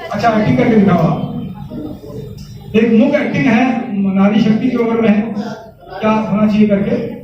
अच्छा एक्टिंग करके दिखाओ आप। एक मुख एक्टिंग है, नारी शक्ति के ओर में है, क्या होना चाहिए करके।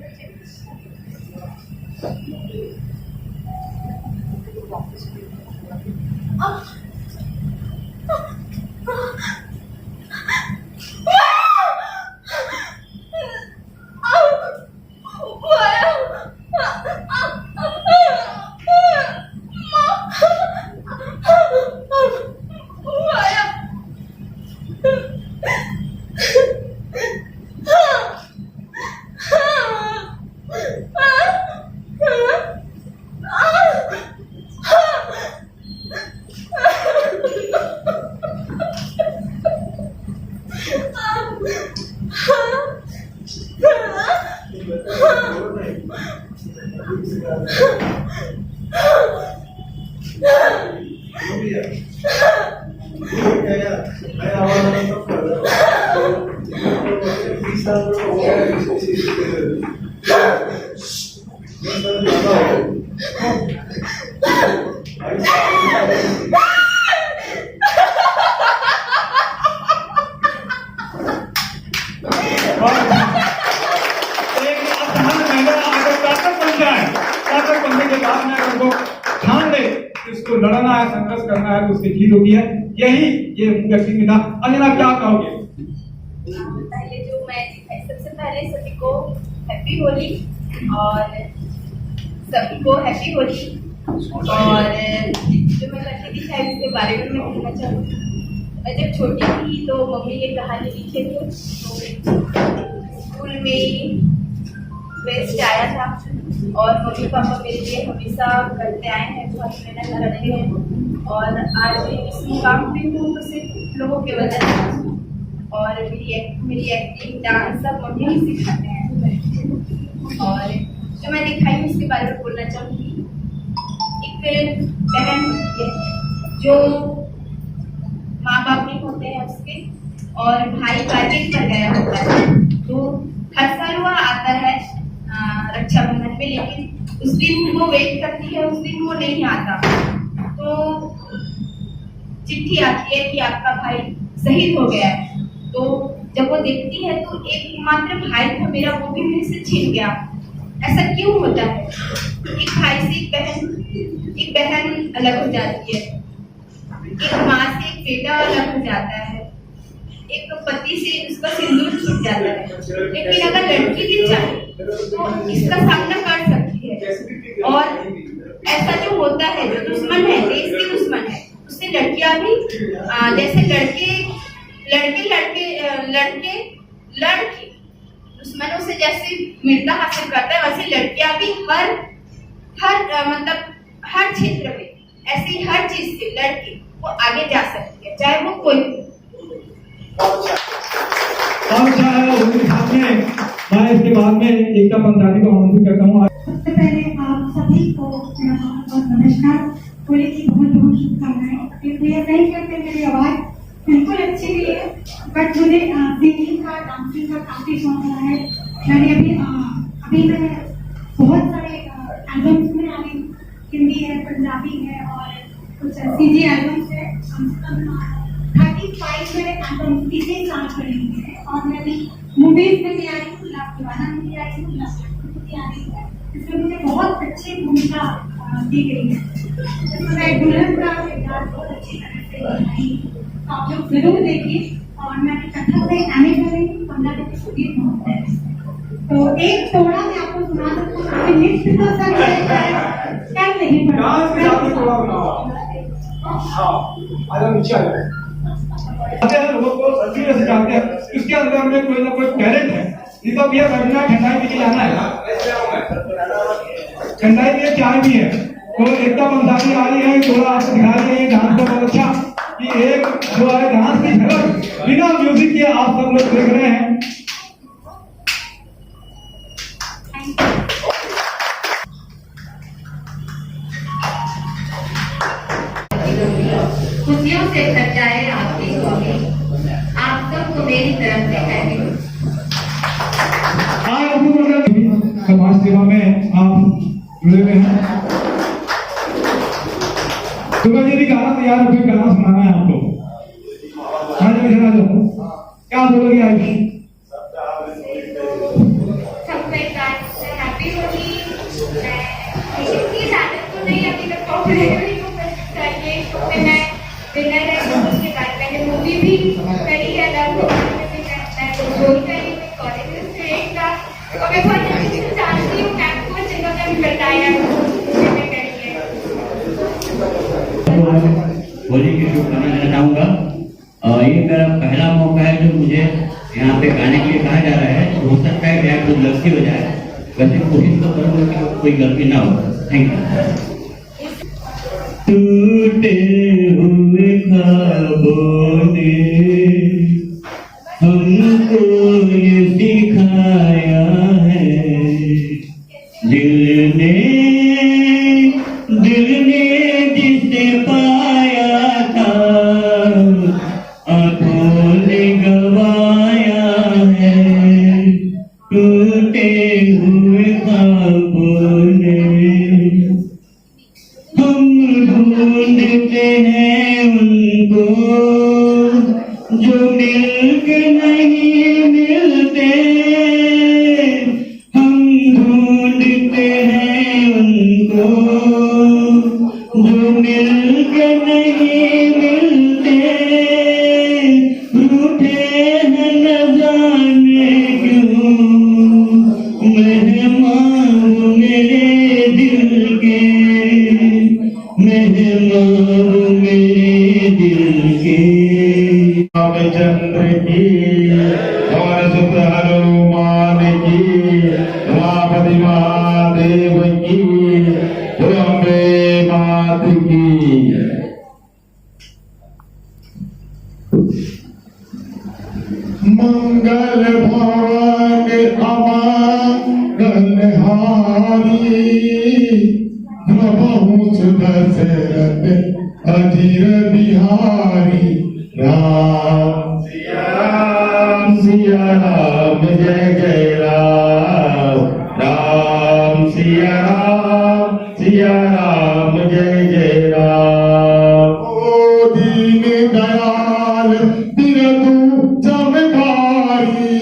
इसको लड़ना है, संघर्ष करना है तो उसकी जीत होती है। यही ये व्यक्ति में था। अंजना क्या कहोगे? पहले जो मैं सबसे पहले सभी को हैप्पी होली और सभी को हैप्पी होली। और जो मैं करती थी शायद इसके बारे में मैं कहना चाहूँगी। मैं जब छोटी थी तो मम्मी ये कहानी लिखे थे, तो स्कूल में बेस्ट आया था और मम्मी पापा मेरे लिए हमेशा करते आए हैं, बहुत मेहनत करते हैं और आज इस मुकाम पे हूँ तो सिर्फ लोगों के वजह से। और मेरी एक्टिंग डांस सब मम्मी ही सिखाते हैं। और जो मैं दिखाई हूँ उसके बारे में बोलना चाहूँगी। एक बहन होती है जो माँ बाप नहीं होते हैं उसके, और भाई मार्केट पर गया होता है, तो हर साल वह आता है रक्षाबंधन पे, लेकिन उस दिन वो वेट करती है, उस दिन वो नहीं आता। तो चिट्ठी आती है कि आपका भाई शहीद हो गया है। तो जब वो देखती है तो एक मात्र भाई था मेरा, वो भी मेरे से छिन गया। ऐसा क्यों होता है? एक भाई से एक बहन अलग हो जाती है, एक माँ से एक बेटा अलग हो जाता है, एक पति से उसका सिंदूर छूट जाता है। लेकिन अगर लड़की भी चाहे तो इसका सामना कर सकती है। और ऐसा जो होता है, जो दुश्मन है, देश के दुश्मन है, उससे लड़कियां भी जैसे लड़के दुश्मनों से जैसे मित्रता हासिल करता है, वैसे लड़कियां भी मतलब हर क्षेत्र में ऐसी हर चीज से लड़की वो आगे जा सकती है, चाहे वो कोई। मैं इसके बाद में एकता पंचायती को आमंत्रित करता हूँ। सबसे पहले आप सभी को बहुत नमस्कार, होली की बहुत बहुत शुभकामनाएं। मुझे नहीं करते मेरी आवाज बिल्कुल अच्छी नहीं है, बट मुझे सिंगिंग का डांसिंग का काफी शौक रहा है। मैंने अभी मैं बहुत सारे एल्बम्स में आ रही हूँ, हिंदी है, पंजाबी है और कुछ सीजी एल्बम्स है। कम से कम 35 मेरे एल्बम्स इसी साल बने हुए हैं। और मैं भी मूवीज में भी आ रही हूँ, लाभ दीवाना में भी आ रही हूँ, लाभ भी आ रही है। इसमें मुझे बहुत अच्छी भूमिका दी गई है। इसमें मैं दुल्हन का किरदार बहुत अच्छी तरह से निभाई, तो आप लोग जरूर देखिए। और मैंने कथा से आने वाले 15 दिन के शूटिंग होता है, तो एक थोड़ा मैं आपको सुना सकती हूँ। नृत्य तो सब कर नहीं पड़ा, लोगों को से जानते हैं, इसके अंदर में कोई ना कोई टैलेंट है। तो भैया बैठना ठंडाई पी के जाना है, ठंडाई भी है, चाय भी है। तो एकता पंचायती आ रही है, थोड़ा आपको दिखा रही है डांस को बहुत अच्छा कि एक जो है डांस की झलक बिना म्यूजिक के आप सब लोग देख रहे हैं। खुशियों से भर जाए आपकी होली, आप सबको मेरी तरफ से हैप्पी। समाज सेवा में आप जुड़े हुए हैं। सुबह जी गाना तैयार हो, गाना सुनाना है आपको। बोलोगी आयुषी? सबको एक बार हैप्पी होली। मैं इतनी ज्यादा तो नहीं अभी तक पॉपुलर हूँ, ये शो में मैं विनर रही हूँ। उसके बाद मैंने मूवी भी करी है, लव मैं रोल करी हूँ कॉलेज से एक था, और मैं बहुत अच्छे से जानती हूँ आपको, जिन्होंने भी बताया मैंने करी है। होली की शुभकामनाएं चाहूंगा। ये मेरा पहला मौका है जो मुझे यहाँ पे गाने के लिए कहा जा रहा है। हो सकता है कि आप कुछ गलती हो जाए, वैसे कोशिश तो करूँगा कि कोई गलती ना हो। Thank you. टूटे हुए ख्वाबों ने हमको ये सिखाया है, दिल ने जिसे पाया था आंखों ने गवाया है। टूटे हुए ख्वाबों ने हम ढूंढते हैं उनको जो मिलके नहीं मिलते। हम ढूंढते हैं उनको जो मिलके नहीं मिलते। रूठे हैं न जाने क्यों मेहमान मेरे दिल के, मेहमान मेरे दिल के। रामचंद्र की और सुत हनुमान की, द्रौपदी महादेव की, अम्बे मात की। मंगल भवन अमंगल हारी, प्रभु दशरथ अधीर बिहारी। राम सिया राम जय जय राम। राम सिया राम जय जय राम। ओ दीन दयाल बिरधु चमकारी,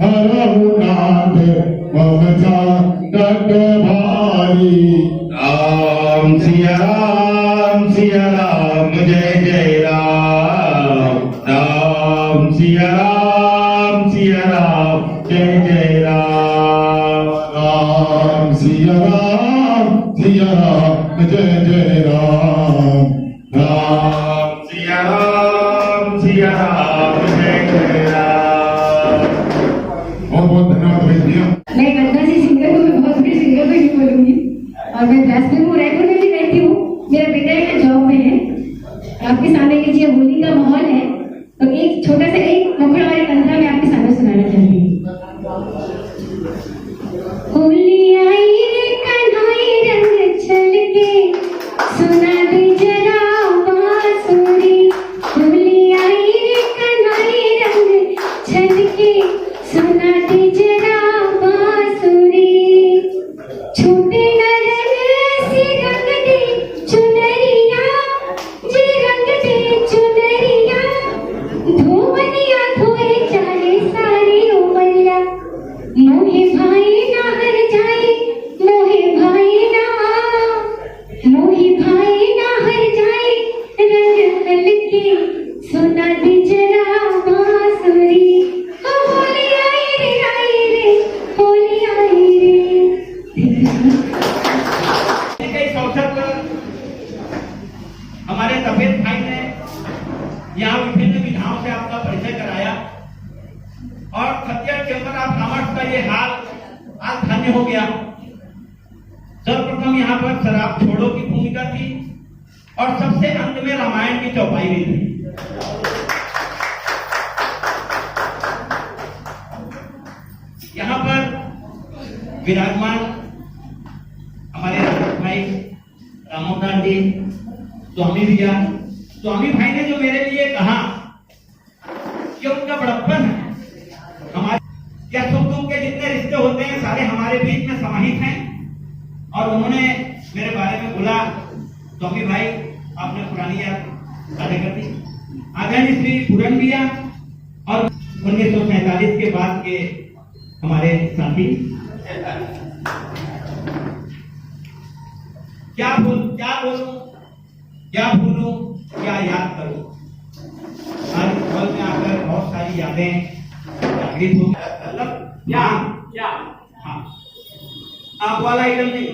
हरहु नाथ ममता डट भारी। राम सिया राम जय जय राम। राम सिया राम जय जय राम। राम सिया राम जय जय राम। राम सिया राम जय जय राम। बहुत बहुत धन्यवाद भैया। मैं गंगा जी सिंगर हूँ, मैं बहुत बड़ी सिंगर तो नहीं बोलूंगी, और मैं क्लासमेट हूँ, रायपुर में भी रहती हूँ। मेरा बेटा एक जॉब में है। आपके सामने लीजिए होली का माहौल है, तो एक छोटा सा एक मुखड़ा और एक अंतरा में आपके सामने सुनाना चाहती हूँ। होली आई रे कन्हाई रंग छलके, सुना दे जरा बांसुरी। होली आई रे कन्हाई रंग छलके, सुना दे जरा बांसुरी। छूटे न रंग से रंग दे चुनरिया, जे रंग दे चुनरिया। धोवनिया धोए चाहे सारी उमरिया, मोहे भाई ना हर जाए, मोहे भाई ना हर जाए। रंग हल्के सुना दे जरा बांसुरी। होली आई रे होली आई रे। इस अवसर पर हमारे तबीयत भाई ने यहाँ विभिन्न विधाओं से आपका परिचय कराया, और खतिया चेम्बर ऑफ कॉमर्स का ये हाल आज धन्य हो गया। सर्वप्रथम यहाँ पर शराब छोड़ो की भूमिका थी, और सबसे अंत में रामायण की चौपाई भी थी। यहाँ पर विराजमान हमारे भाई रामोदान जी, स्वामी भैया, स्वामी भाई ने जो मेरे लिए कहा कि उनका बड़प्पन है, हमारे क्या सुख दुख के जितने रिश्ते होते हैं सारे हमारे बीच में समाहित हैं। और उन्होंने मेरे बारे में बोला, स्वामी भाई आपने पुरानी याद ताजा कर दी। आदरणीय श्री पूरन भैया, और 1947 के बाद के हमारे साथी क्या बोलूं, क्या भूलूं, क्या याद करूं। आज हॉल में आकर बहुत सारी यादें जागृत हो, मतलब क्या हाँ आप वाला आइटम नहीं।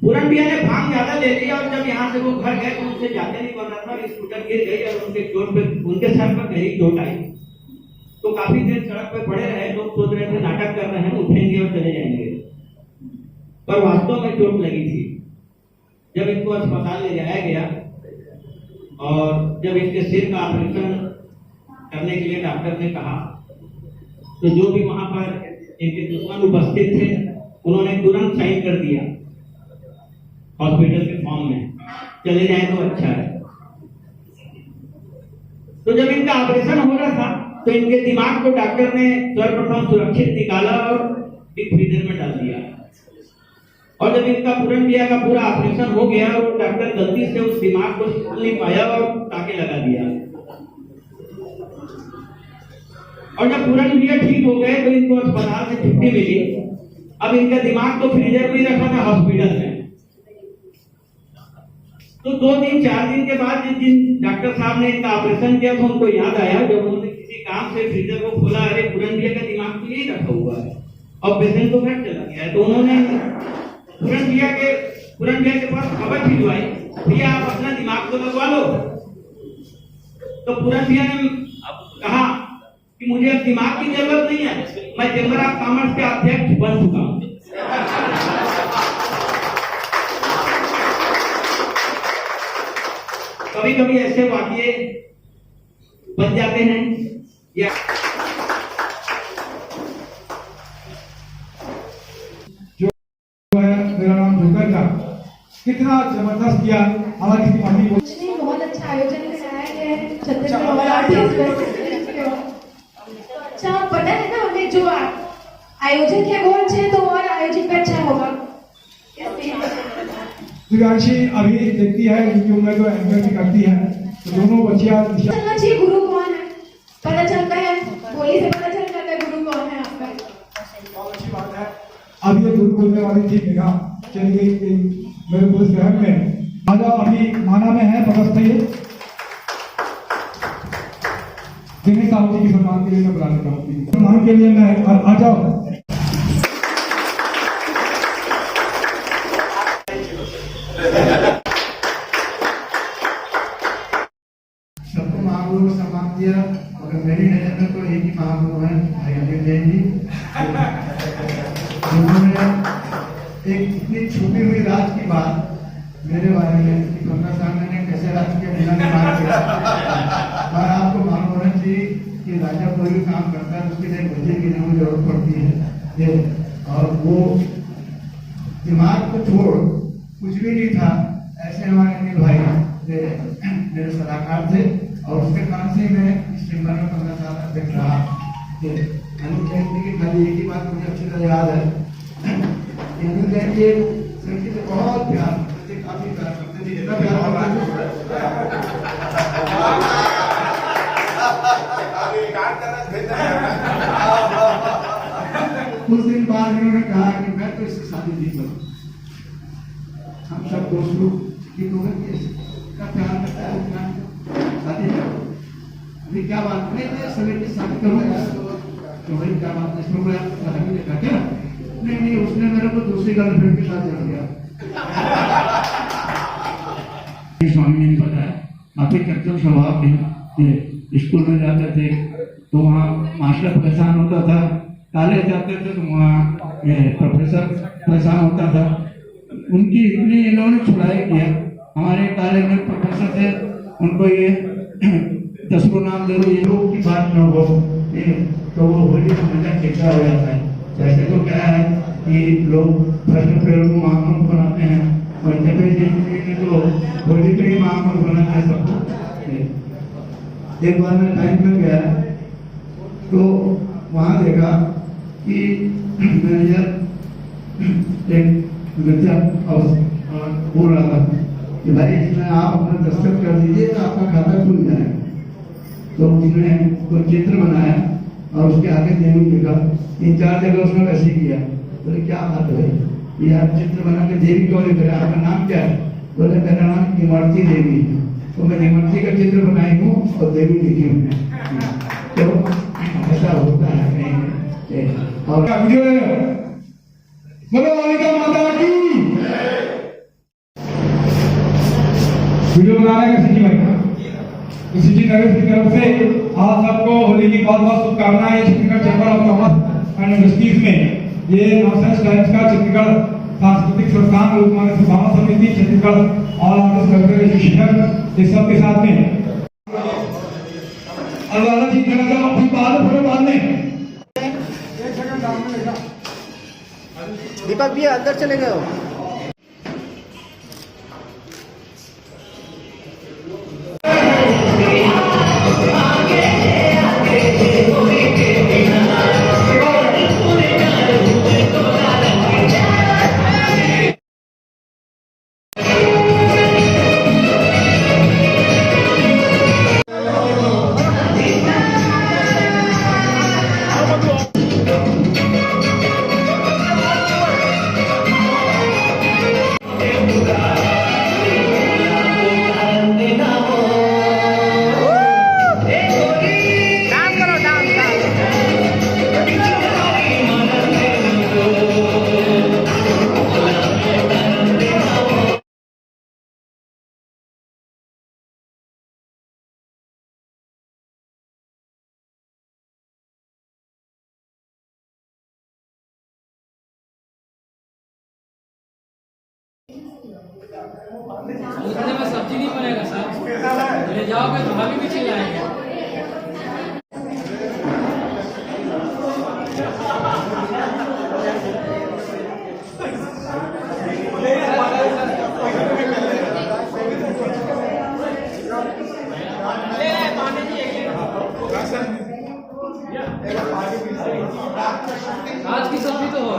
पूरन भैया ने भांग ज्यादा ले लिया और जब यहाँ से वो घर गए तो उनसे जाते नहीं बन रहा था, स्कूटर गिर गई और उनके सर पर गहरी चोट आई। तो काफी देर सड़क पर पड़े रहे, लोग सोच रहे थे नाटक कर रहे हैं, उठेंगे और चले जाएंगे, पर वास्तव में चोट लगी थी। जब इनको अस्पताल ले जाया गया और जब इनके सिर का ऑपरेशन करने के लिए डॉक्टर ने कहा, तो जो भी वहां पर इनके दुश्मन उपस्थित थे उन्होंने तुरंत साइन कर दिया हॉस्पिटल के फॉर्म में, चले जाए तो अच्छा है। तो जब इनका ऑपरेशन हो रहा था तो इनके दिमाग को डॉक्टर ने सर्वप्रथम सुरक्षित निकाला और एक फ्रीजर में डाल दिया। और जब इनका पूरन भैया का पूरा ऑपरेशन हो गया और डॉक्टर गलती से उस दिमाग को खोल नहीं पाया और टाके लगा दिया। और जब पूरन भैया ठीक हो गए तो इनको अस्पताल से छुट्टी मिली। अब इनका दिमाग तो फ्रीजर में ही रखा था हॉस्पिटल में। तो 2 दिन 4 दिन के बाद जिस दिन डॉक्टर साहब ने इनका ऑपरेशन किया तो उनको याद आया, जब उन्होंने किसी काम से फ्रीजर को खोला, अरे पूरन भैया का दिमाग तो यही रखा हुआ है और पेशेंट तो घर चला गया है। तो उन्होंने पूरन भैया के पास खबर भिजवाई, भैया आप अपना दिमाग को लगवा लो। तो पूरन भैया ने कहा कि मुझे अब दिमाग की जरूरत नहीं है, मैं चेंबर ऑफ कॉमर्स के अध्यक्ष बन चुका हूं। कभी कभी ऐसे वाक्य बन जाते हैं या मेरा नाम जोकर का कितना जबरदस्त किया हमारी इसकी मम्मी को। बहुत अच्छा आयोजन कराया गया है छत्तीसगढ़। अच्छा पता है ना हमें जो आयोजन किया वो अच्छे तो और आयोजन भी अच्छा होगा। दिव्यांशी अभी देखती है इनकी उम्र जो एंकर भी करती है, तो दोनों बच्चियां चलना चाहिए गुरु कौन है पता चलता है, बोली से पता चल जाता है गुरु कौन है आपका। बहुत अच्छी बात है। अब ये गुरु बोलने वाली थी मेरा चली गई मेरे पूरे शहर में। आज अभी माना में है पदस्थ ये दिनेश साहू जी के सम्मान के लिए मैं बुला लेता हूँ। सम्मान के लिए मैं आ जाओ। सबको महागुरु को सम्मान दिया, मगर मेरी नजर में तो एक ही महागुरु है भाई अनिल जैन जी, जिन्होंने एक इतनी छुपी हुई राज की बात मेरे बारे में कि कमला साहब मैंने कैसे राज किया बिना निर्माण किया। और आपको मालूम होना चाहिए कि राजा कोई भी काम करता है उसके लिए बच्चे की जरूरत पड़ती है। और वो दिमाग को छोड़ कुछ भी नहीं था, ऐसे हमारे अनिल भाई मेरे सलाहकार थे और उसके कारण से मैं इस चेंबर में 15 साल अध्यक्ष रहा। अनिल जैन जी की खाली एक ही बात मुझे अच्छी तरह याद है, अनिल जैन जी लड़की से बहुत प्यार करते थे, काफी प्यार करते थे, जितना प्यार कुछ दिन बाद इन्होंने कहा कि मैं तो इसकी शादी नहीं करूँ। हम सब दोस्त लोग की प्यार करता है शादी करो, अभी क्या बात नहीं सभी की शादी करूँगा तो भाई क्या बात है इसमें मैं देखा क्या नहीं उसने मेरे को दूसरी गर्लफ्रेंड के साथ जोड़ दिया। स्वामी ने बताया काफी कर्तव्य स्वभाव थे। स्कूल में जाते थे तो वहाँ मास्टर परेशान होता था, कॉलेज जाते थे तो वहाँ प्रोफेसर परेशान होता था। उनकी इतनी इन्होंने छुड़ाई किया। हमारे कॉलेज में प्रोफेसर थे, उनको ये 10 नाम दे ये लोग की बात न हो तो वो होली समझना खिंचा हो जाता है। जैसे तो क्या है कि लोग प्रश्न पेड़ को महामंत्र बनाते हैं, तो होली पे ही महामंत्र बनाते हैं सबको। एक बार मैं टाइम में गया तो वहाँ देखा कि मैनेजर एक विद्या बोल रहा था कि भाई इसमें आप अपना दस्तखत कर दीजिए तो आपका खाता खुल जाएगा। तो उसने कोई चित्र बनाया और उसके आगे देवी लिखा। 3-4 जगह उसने वैसे ही किया। बोले क्या बात है भाई, ये आप चित्र बना के देवी क्यों लिख रहे हैं, आपका नाम क्या है? बोले मेरा नाम इमरती देवी है। तो मैं इमरती का चित्र बनाई हूँ और देवी लिखी हूँ। तो ऐसा होता है कहीं। और क्या वीडियो ले लो, बोलो वालिका माता की। वीडियो बना रहे हैं किसी भाई किसी नरेश की तरफ से आप सबको होली की बहुत बहुत शुभकामनाएं। Chhattisgarh chamber of commerce and industries में ये नॉनसेंस टाइम्स का छत्तीसगढ़ सांस्कृतिक संस्थान लोकमान्य सभाओं समिति छत्तीसगढ़ और आर्टिस्ट वेलफेयर एसोसिएशन इस सब के साथ में अल्लाह जी जगह अपनी बाद में दीपक भैया अंदर चले गए हो। उतने में सब्जी नहीं बनेगा साहब, ले जाओगे तो भाभी भी चिल्लाएंगे। आज की सब्जी तो हो